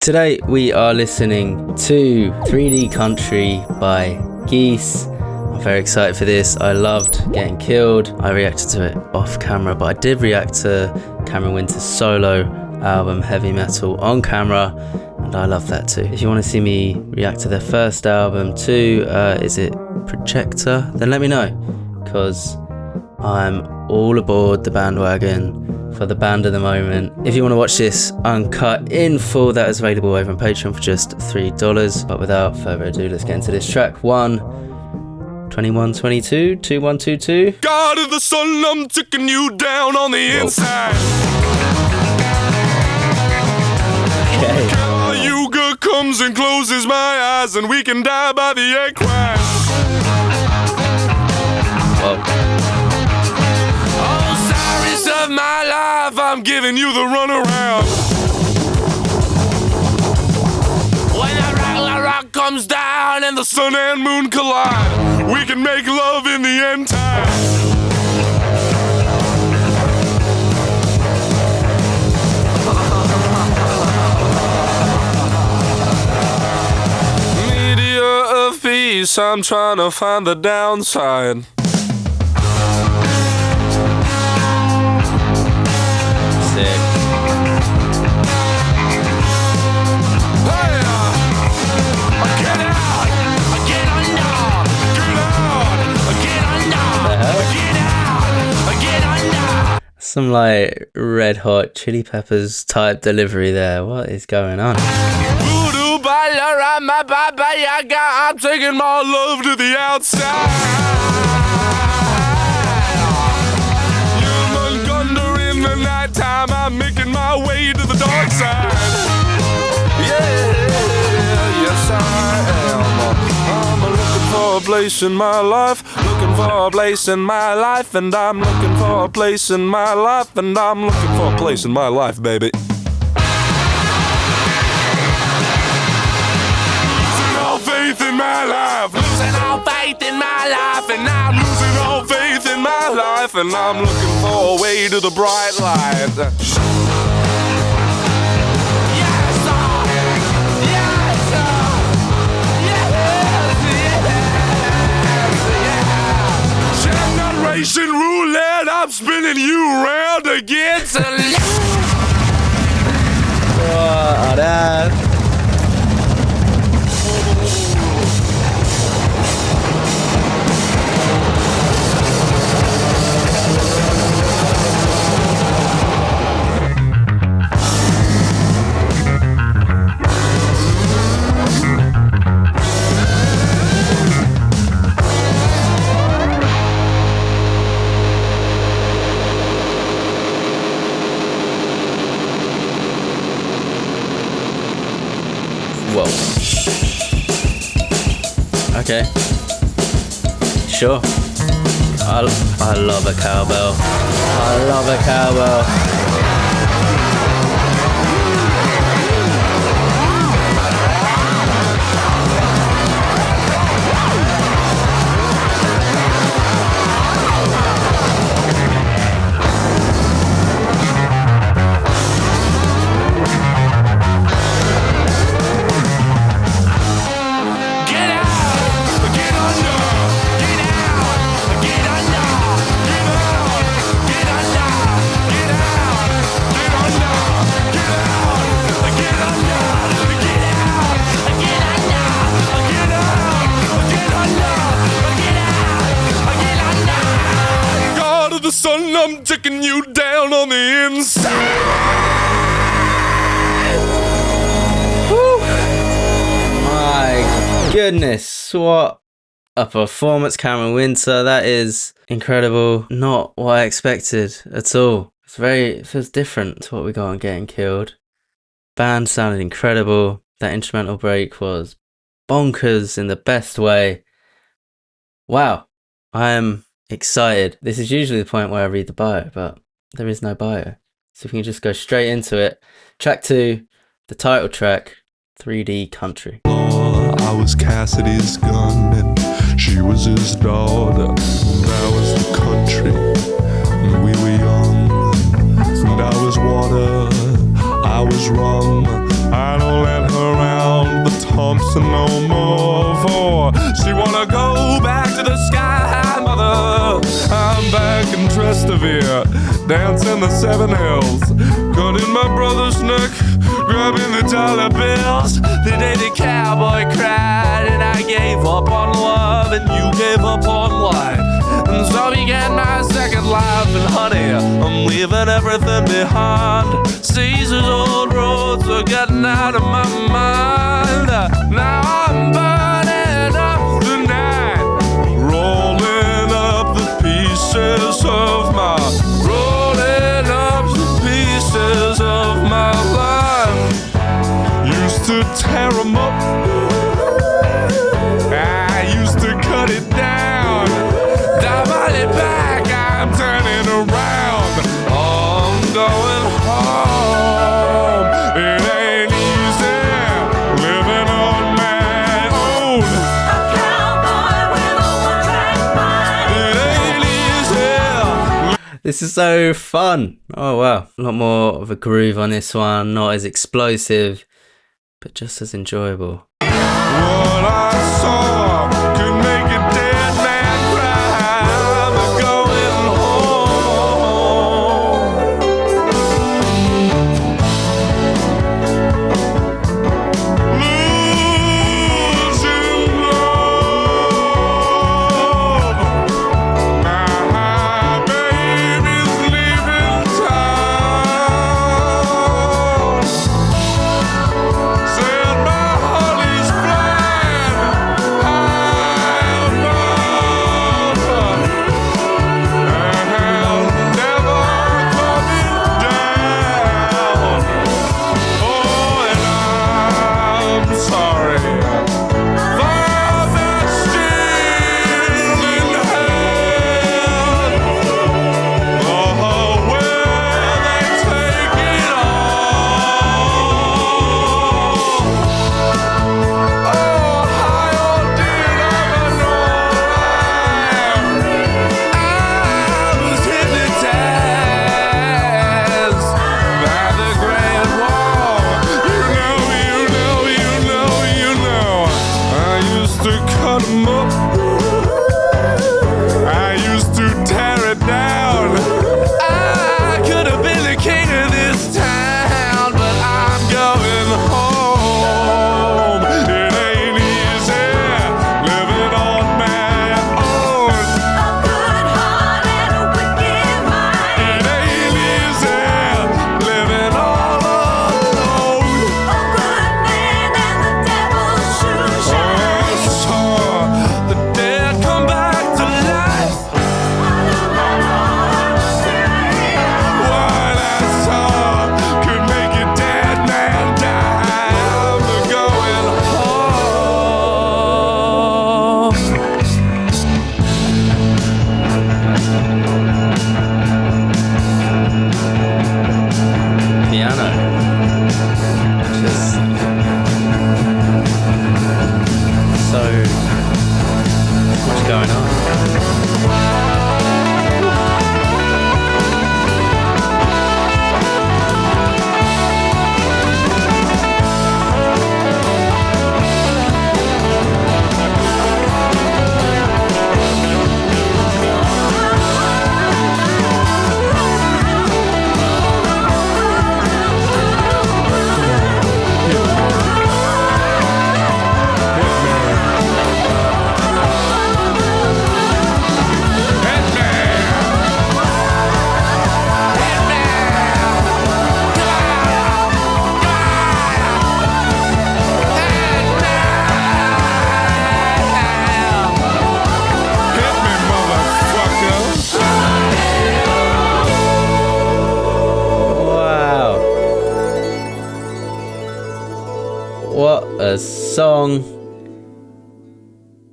Today we are listening to 3D Country by Geese. I'm very excited for this. I loved Getting Killed. I reacted to it off camera, but I did react to Cameron Winter's solo album Heavy Metal on camera, and I love that too. If you want to see me react to their first album too, is it Projector? Then let me know, because I'm all aboard the bandwagon for the band of the moment. If you want to watch this uncut in full, that is available over on Patreon for just $3. But without further ado, let's get into this track. 2122 2122. God of the sun, I'm taking you down on the inside. Okay. Caliuga comes and closes my eyes, and we can die by the enquiries. Well, Of my life, I'm giving you the runaround. When the rock comes down and the sun and moon collide, we can make love in the end time. Meteor of peace, I'm trying to find the downside. Some like Red Hot Chili Peppers type delivery there. What is going on? Voodoo baller, I'm a baba yaga. I'm taking my love to the outside. Human thunder in the nighttime. I'm making my way to the dark side. Yeah, yes I am. I'm looking for a place in my life. Looking for a place in my life, and I'm looking for a place in my life, and I'm looking for a place in my life, baby. Losing all faith in my life, losing all faith in my life, and I'm losing all faith in my life, and I'm looking for a way to the bright light. Generation roulette, I'm spinning you around again to What up? Whoa. Okay. Sure. I love a cowbell. I love a cowbell. Son, I'm taking you down on the inside. Woo. My goodness, what a performance, Cameron Winter. That is incredible. Not what I expected at all. It feels different to what we got on Getting Killed. Band sounded incredible. That instrumental break was bonkers in the best way. Wow, I am excited. This is usually the point where I read the bio, but there is no bio. So if we can just go straight into it. Track 2, the title track, 3D Country. I was Cassidy's gun and she was his daughter. That was the country. And we were young. And I was water. I was rum. I don't let her around the Thompson no more, for she wanna go back to the sky, mother. I'm back in Trastevere, dancing the seven hills, cutting my brother's neck, grabbing the dollar bills. The day the cowboy cried and I gave up on love and you gave up on life, and so began my second life. And honey, I'm leaving everything behind. Caesar's old roads are getting out of my mind. Now I'm burning up the night, rolling up the pieces of my, rolling up the pieces of my life. Used to tear 'em up, I used to cut it down, diamond it back, I'm turning around. I'm going home. It ain't easy living on my own. A cowboy with a one-track mind. It ain't easy. This is so fun. Oh wow, a lot more of a groove on this one, not as explosive, but just as enjoyable. What I saw could make a dead man cry. I'm going home. Losing love. My baby's leaving town. Said my heart is flying high above, and I'm never coming down. Oh, and I'm sorry for that still in hell. Oh, where they take it all. Oh, high on dear I was hypnotized by the grand wall. You know. I used to cut 'em up, I used to tear it down. I could have been the king of this town, but I'm going home. It ain't easy living on my own. A good heart and a wicked mind. It ain't easy living all alone. A good man and the devil's shoe I shine. saw the dead come back to life. What I saw could make a dead man die. I'm going home. Piano. Just so much going on. Hit me, motherfucker. Wow. What a song.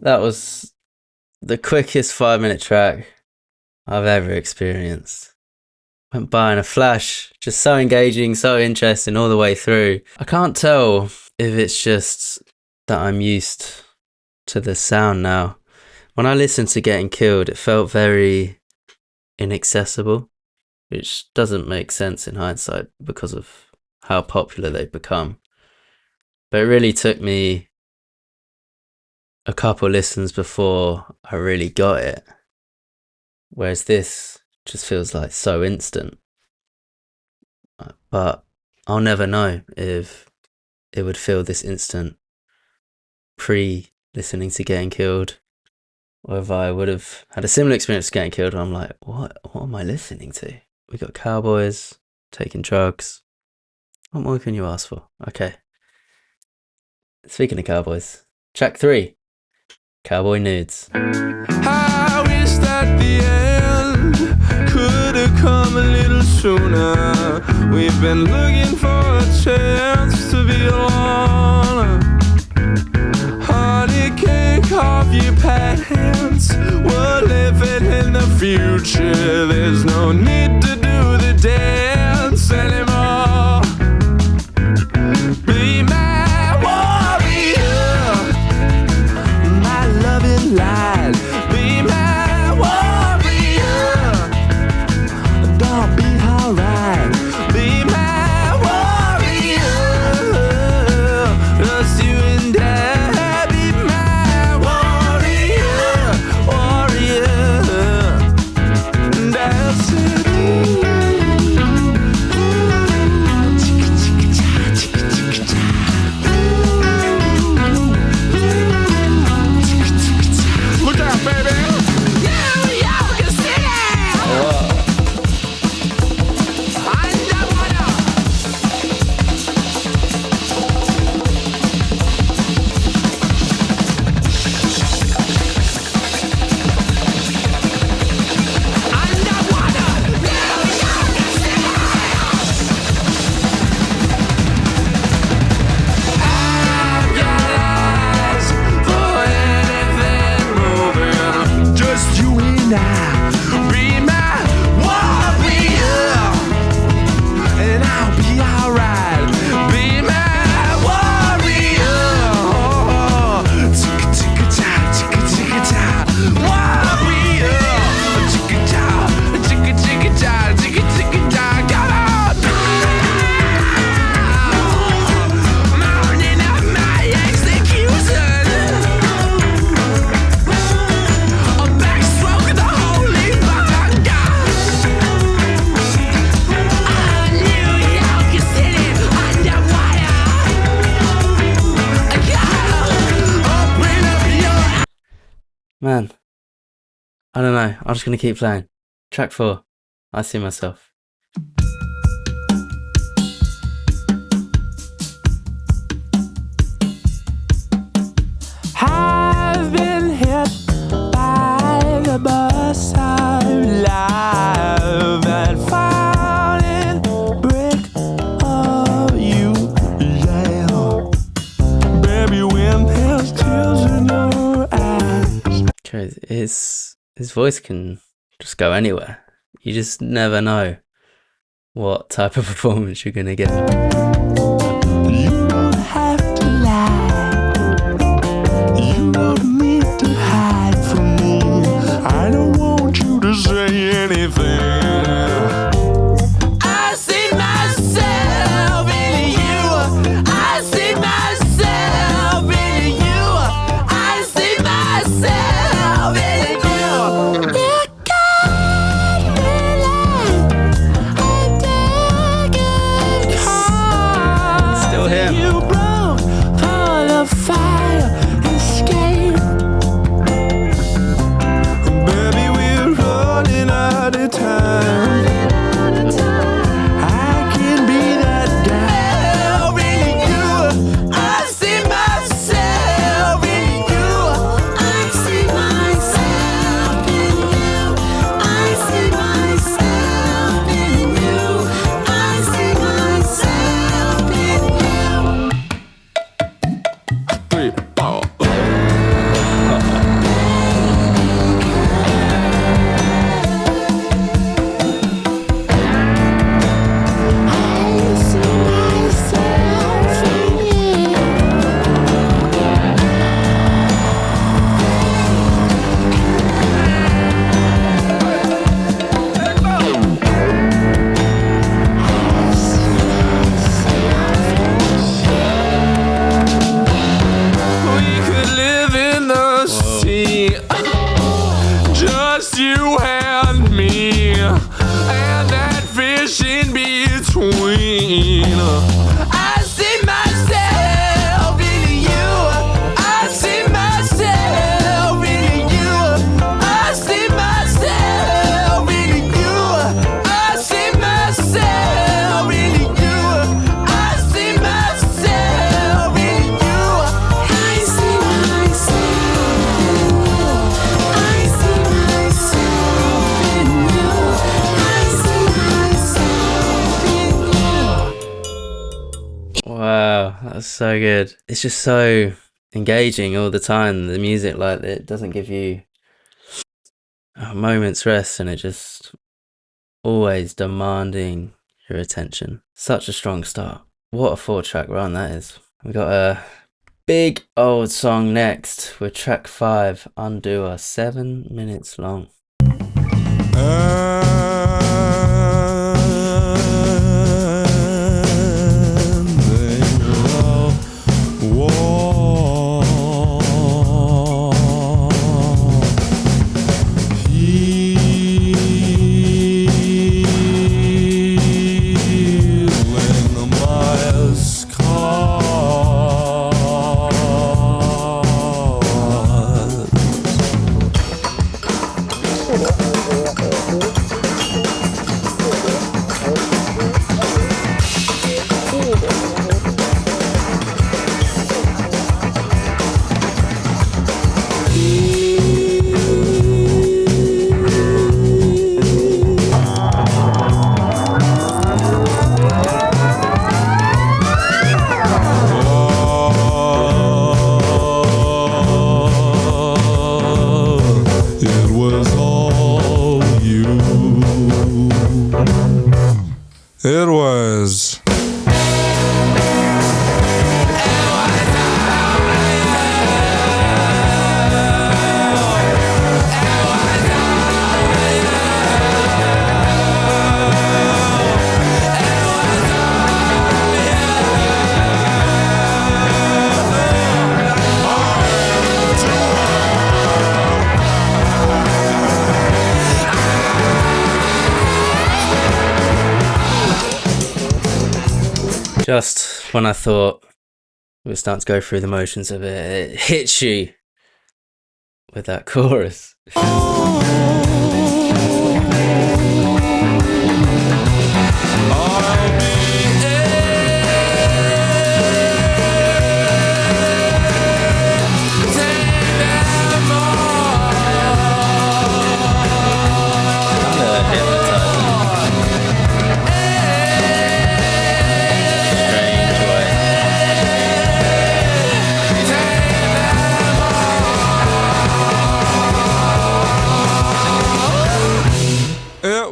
That was the quickest 5-minute track I've ever experienced. Went by in a flash, just so engaging, so interesting all the way through. I can't tell if it's just that I'm used to the sound now. When I listened to Getting Killed, it felt very inaccessible, which doesn't make sense in hindsight because of how popular they've become. But it really took me a couple listens before I really got it. Whereas this just feels like so instant. But I'll never know if it would feel this instant pre-listening to Getting Killed, or if I would have had a similar experience to Getting Killed and I'm like, what am I listening to? We got cowboys, taking drugs. What more can you ask for? Okay. Speaking of cowboys, track 3, Cowboy Nudes. I wish that the end could have come a little sooner. We've been looking for a chance to be alone. Honey, kick off your pants. We're living in the future. There's no need to do the dance anymore. Be my warrior, my loving light. Be my warrior, don't be alright. Be my warrior, just you and I. Be my warrior, that's it. Look out, baby. Just you and I. Be my warrior, and I'll be alright. Be my warrior. Chicka-chicka-cha, chicka-chicka-cha. Warrior. Chicka-cha, chicka-chicka-cha, chicka-chicka-cha. Come on. Mounting up my execution. A backstroke of the holy vodka. New York City underwater. Open up your Man, I don't know. I'm just going to keep playing. Track 4, I See Myself. I've been hit by the bus of life and falling brick of you, yeah. Baby, when there's tears in your eyes. Okay, his voice can just go anywhere. You just never know what type of performance you're going to get. You don't have to lie. You don't need to hide from me. I don't want you to say anything. I see myself in you. I see myself in you. I see myself in you. You got me like a deck of cards. so good. It's just so engaging all the time. The music, like, it doesn't give you a moment's rest, and it just always demanding your attention. Such a strong start. What a 4-track run that is. We got a big old song next with track 5, Undoer, 7 minutes long. It was. Just when I thought we were starting to go through the motions of it, it hits you with that chorus. It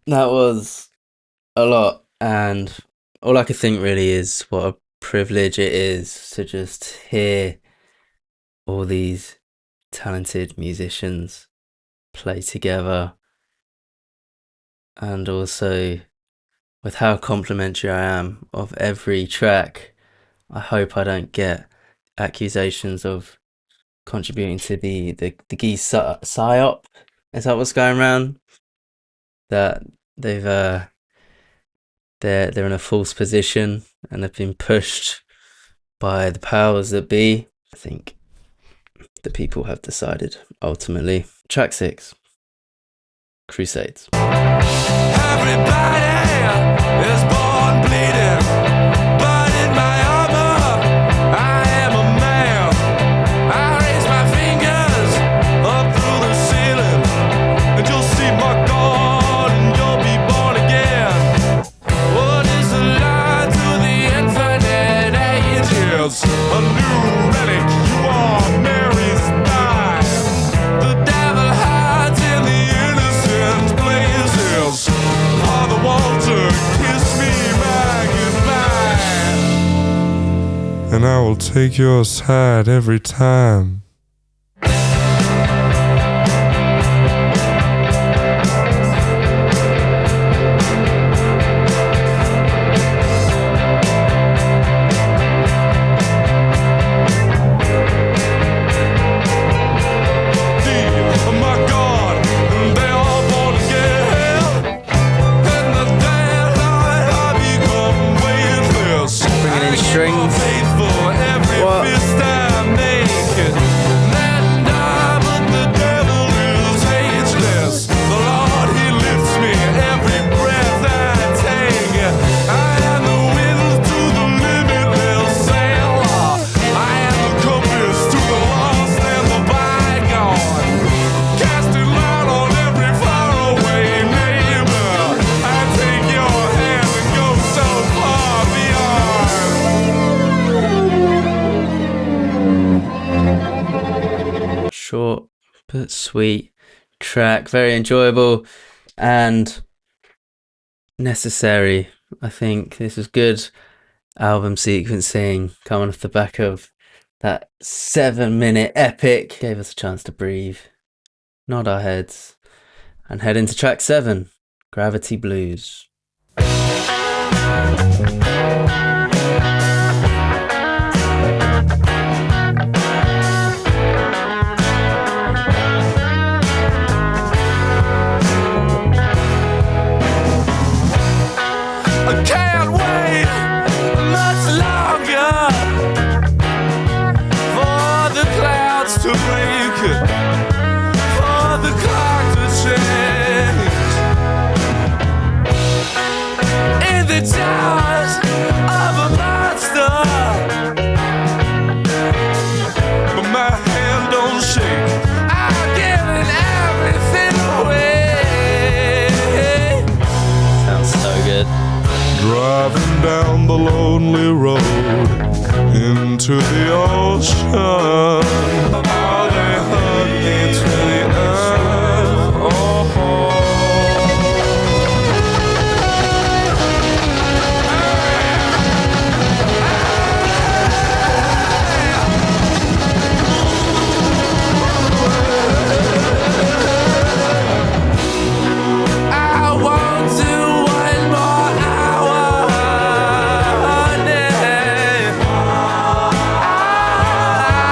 That was a lot, and all I could think really is what a privilege it is to just hear all these talented musicians play together, and also with how complimentary I am of every track. I hope I don't get accusations of contributing to the Geese psyop. Is that what's going around? That they've they're in a false position and they've been pushed by the powers that be. I think the people have decided ultimately. Track 6, Crusades. Everybody is born bleeding, but in my armor, I am a man. I raise my fingers up through the ceiling, and you'll see my God, and you'll be born again. What is the lie to the infinite ages? A new relic, you are Mary's bride. The devil hides in the innocent places. Father Walter, kiss me by goodbye, and I will take your side every time. Bringing in strings. What? Short but sweet track, very enjoyable and necessary. I think this was good album sequencing coming off the back of that 7-minute epic. Gave us a chance to breathe, nod our heads, and head into track 7, Gravity Blues. I can't wait much longer for the clouds to break, for the clock to change. In the jaws of a monster, but my hand don't shake. I'm giving everything away. Sounds so good. Driving down the lonely road into the ocean. Oh, they hug me to the earth. Oh. I want to one more hour, honey.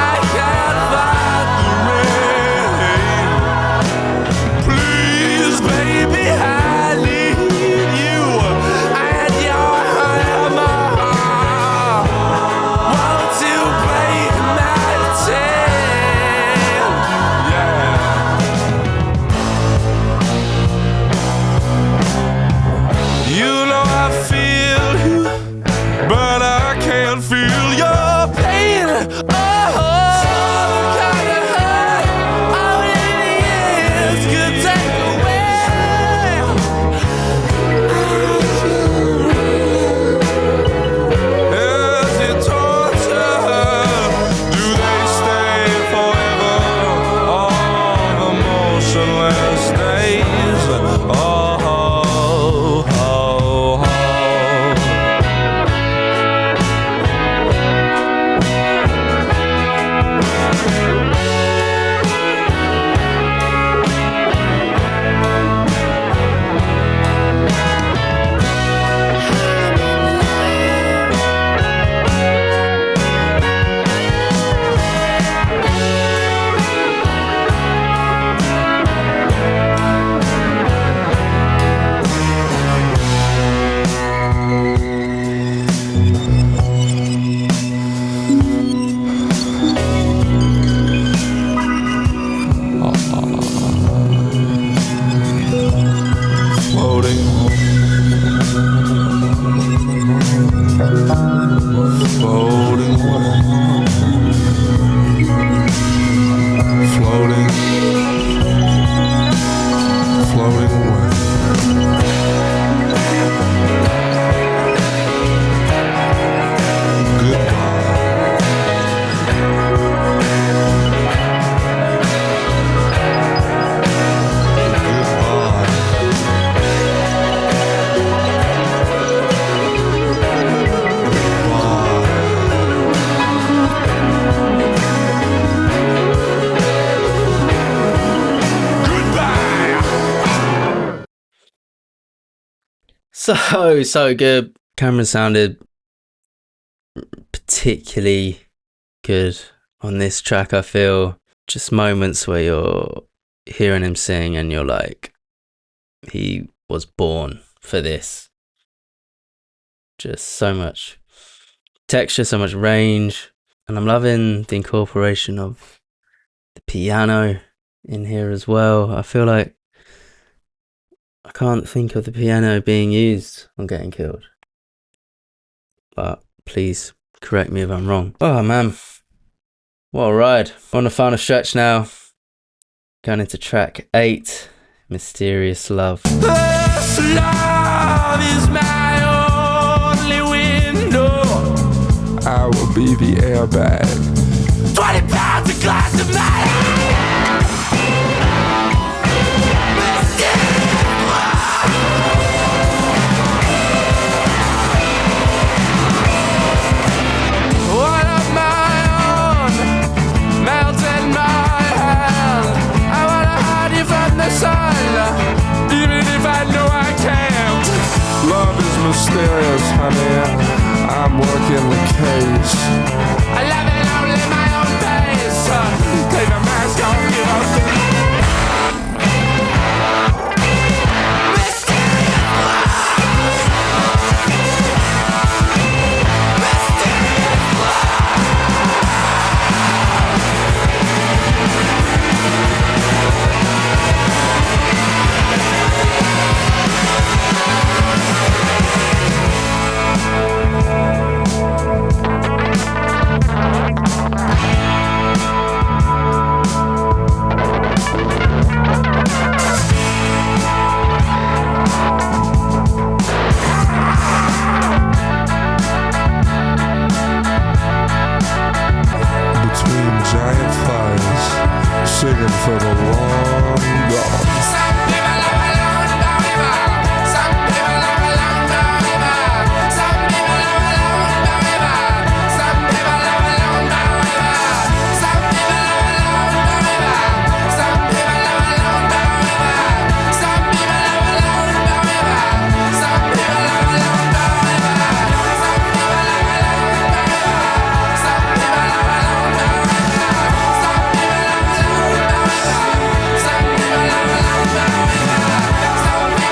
I can't find So good. Camera sounded particularly good on this track. I feel just moments where you're hearing him sing and you're like, he was born for this. Just so much texture, so much range, and I'm loving the incorporation of the piano in here as well. I feel like I can't think of the piano being used on Getting Killed, but please correct me if I'm wrong. Oh man, what a ride. We're on the final stretch now, going into track 8, Mysterious Love. This love is my only window. I will be the airbag. 20 pounds of glass of matter. One of my own melts in my hand. I wanna hide you from the sun, even if I know I can't. Love is mysterious, honey. I'm working the case. I love it only my own pace. Take the mask off, you know. Singing for the long gone. Some people live along the river. Some people live along the river. Some people live along the river. Some people live along the river. Some people live along the river. Some people live along the river. Some people live along the river. Some people live along the river. Some people live along the river. Some people live along the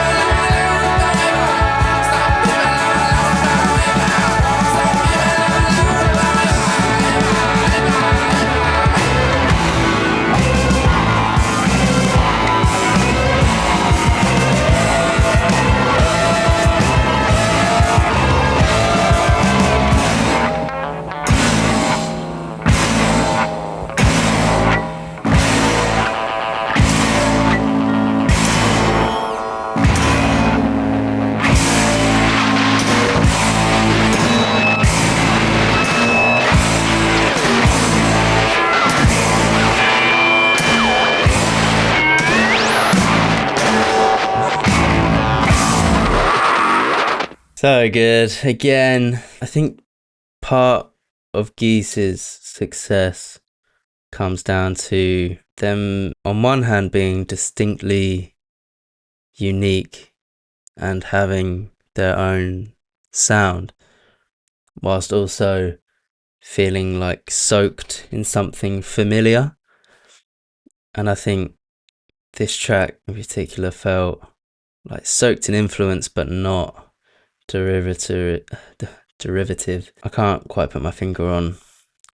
river. So good. Again, I think part of Geese's success comes down to them, on one hand, being distinctly unique and having their own sound, whilst also feeling like soaked in something familiar. And I think this track in particular felt like soaked in influence, but not derivative. I can't quite put my finger on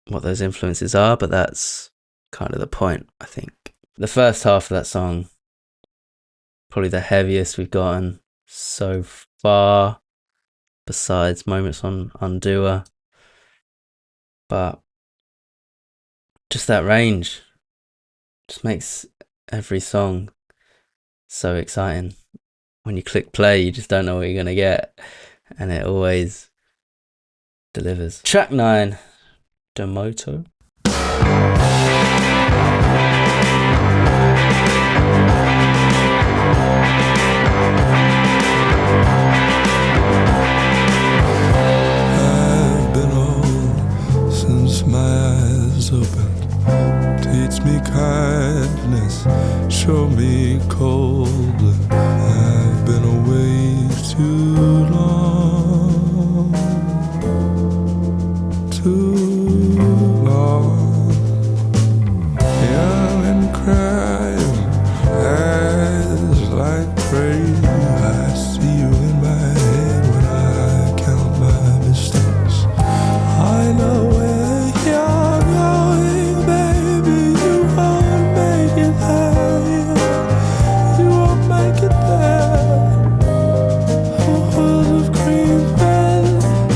what those influences are, but that's kind of the point, I think. The first half of that song, probably the heaviest we've gotten so far, besides moments on Undoer. But just that range just makes every song so exciting. When you click play, you just don't know what you're going to get, and it always delivers. Track 9, Demoto. I've been old since my eyes opened. Teach me kindness, show me cold. I've been away too too long. Young and crying, eyes like crazy. I see you in my head when I count my mistakes. I know where you're going, baby. You won't make it there. You won't make it there. Full of cream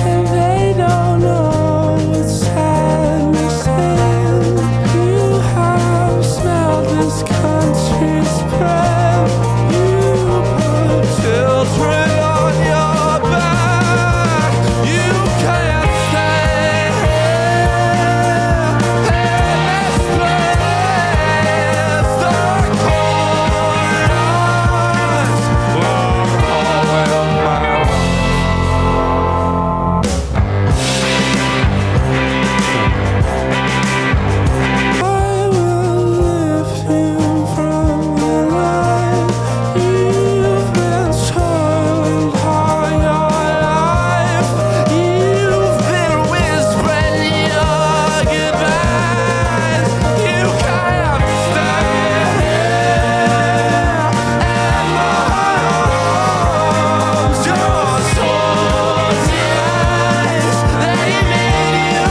and they don't know what sadness is. You have smelled this country's breath. You put children on your back. You can't stay here in this place. The corners, long hallway of my life. I will lift you from the line. You've been toiling all your life. You've been whispering your goodbyes. You can't stay here in my arms. Your salty eyes, they made you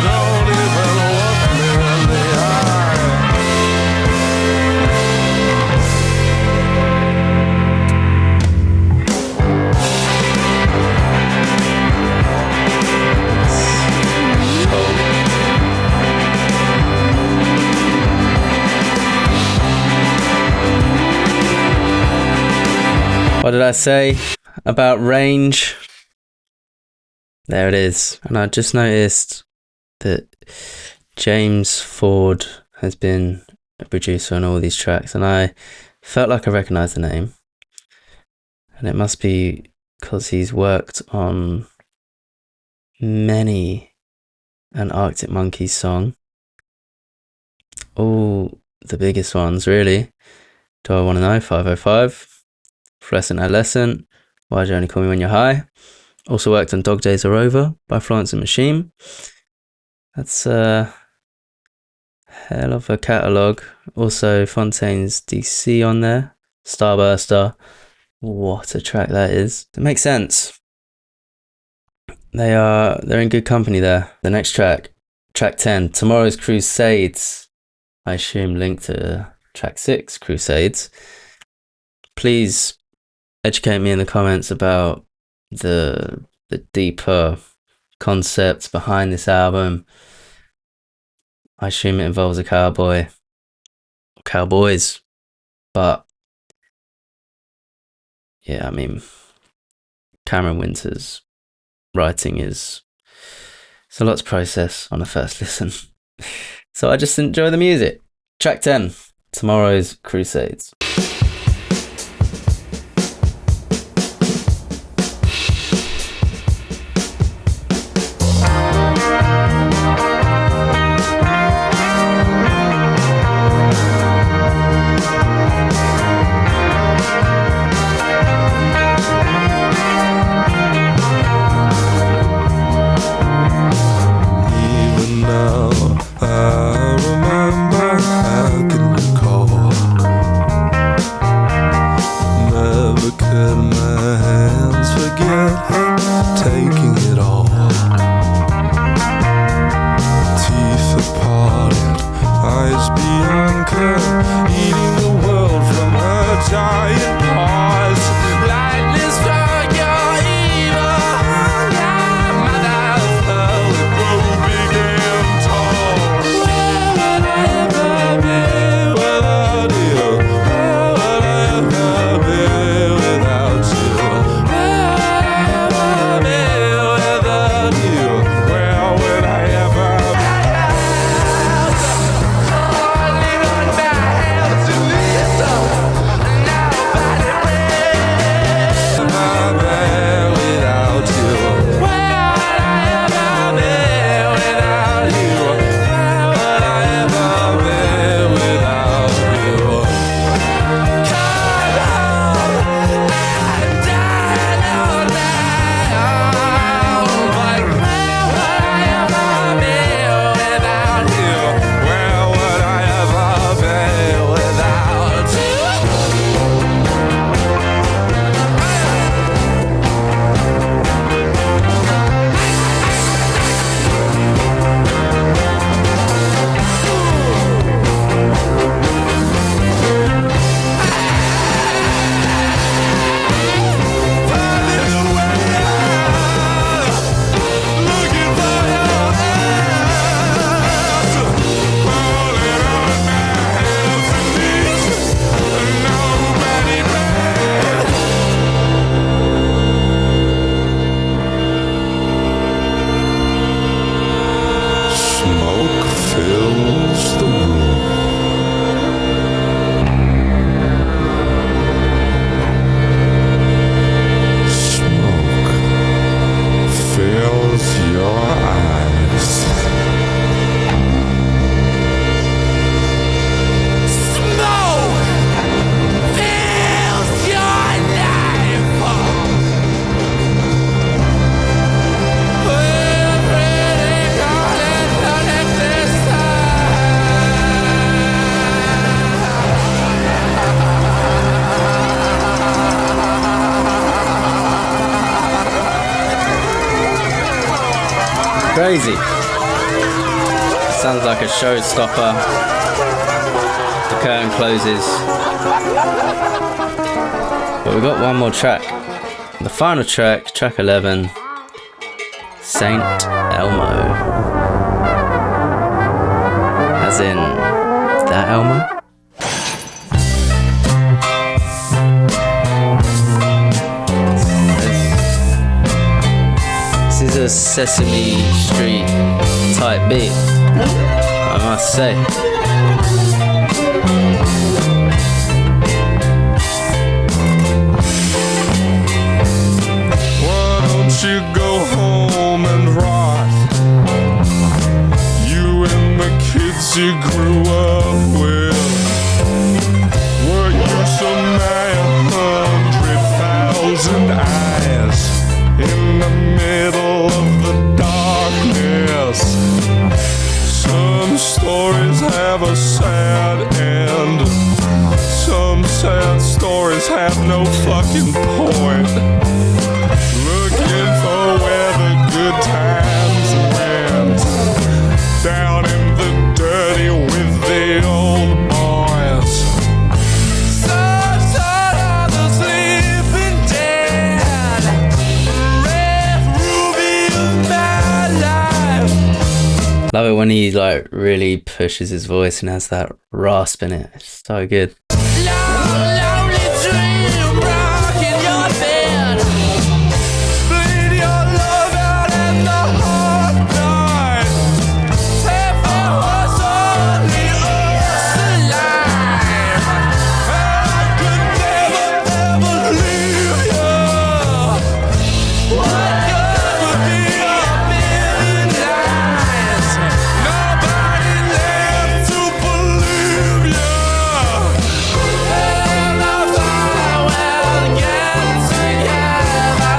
don't even look me in the eye. What did I say about range? There it is. And I just noticed that James Ford has been a producer on all these tracks, and I felt like I recognised the name. And it must be because he's worked on many an Arctic Monkeys song. All the biggest ones, really. Do I Want to Know? 505. Fluorescent Adolescent. Why'd You Only Call Me When You're High? Also worked on Dog Days Are Over by Florence and Machine. That's a hell of a catalogue. Also Fontaine's DC on there. Starburster. What a track that is. It makes sense. They're in good company there. The next track, track 10, Tomorrow's Crusades. I assume linked to track 6, Crusades. Please educate me in the comments about the deeper concept behind this album. I assume it involves a cowboy, cowboys, but yeah, I mean, Cameron Winter's writing it's a lot to process on a first listen. So I just enjoy the music. Track 10, Tomorrow's Crusades. Even now, I remember, I can recall. Never could my hands forget taking it all. Teeth apart, eyes beyond clear, eating the world from her giant paws. Lightning struck your evil hunger, mother of pearl, it grew big and tall. Where would I ever be without you? Where would I ever be without you? Where would I ever be crazy. Sounds like a showstopper. The curtain closes. But we've got one more track. The final track, track 11, Saint Elmo. As in, that Elmo? This is a Sesame Street type beat, I must say. You go home and rot. You and the kids you grew up with. Were you some 900,000 eyes in the middle of the darkness? Some stories have a sad end. Some sad stories have no fucking point. Looking for where the good times went. Down in the dirty with the old boys. So tired of the sleeping dead. Red ruby of my life. Love it when he like really pushes his voice and has that rasp in it. It's so good. Lonely dream rocking your bed. Bleed your love out in the hard night. If there was only us alive, I could never ever leave you. What good would be a million lies? Nobody left to believe you. And I thought we'll get together.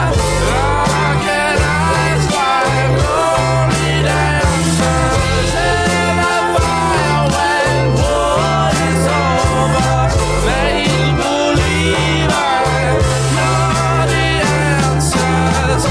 Locking eyes like lonely dancers. And I thought when war is over, they'll believe I know the answers.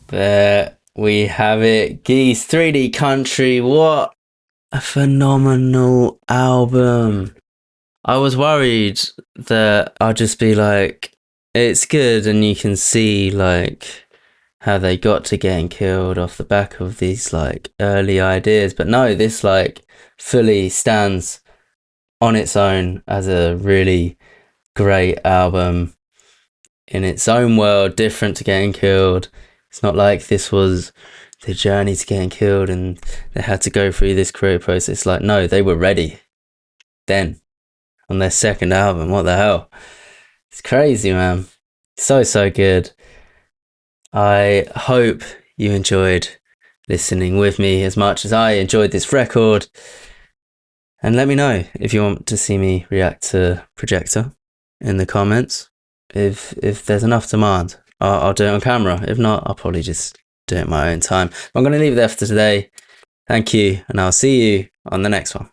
There we have it. Geese 3D Country. What a phenomenal album. I was worried that I'd just be like, it's good and you can see like how they got to getting killed off the back of these like early ideas. But no, this like fully stands on its own as a really great album in its own world, different to Getting Killed. It's not like this was the journey to getting killed and they had to go through this career process. Like, no, they were ready then on their second album. What the hell? It's crazy, man. So good. I hope you enjoyed listening with me as much as I enjoyed this record. And let me know if you want to see me react to Projector in the comments. If there's enough demand, I'll do it on camera. If not, I'll probably just do it at my own time. I'm going to leave it there for today. Thank you, and I'll see you on the next one.